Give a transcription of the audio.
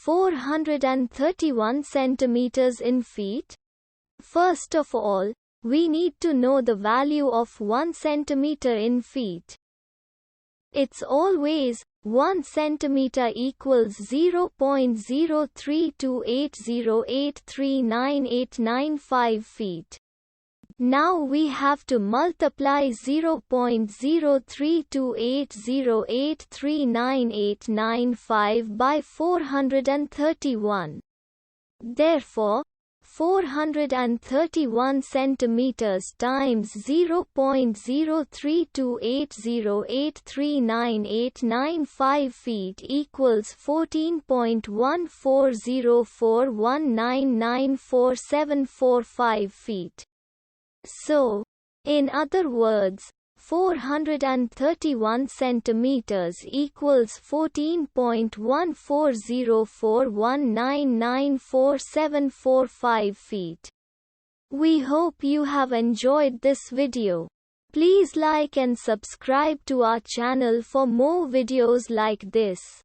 431 centimeters in feet? First of all, we need to know the value of 1 centimeter in feet. It's always 1 centimeter equals 0.03280839895 feet. Now we have to multiply 0.03280839895 by 431. Therefore, 431 centimeters times 0.03280839895 feet equals 14.140419944745 feet. So, in other words, 431 centimeters equals 14.140419944745 feet. We hope you have enjoyed this video. Please like and subscribe to our channel for more videos like this.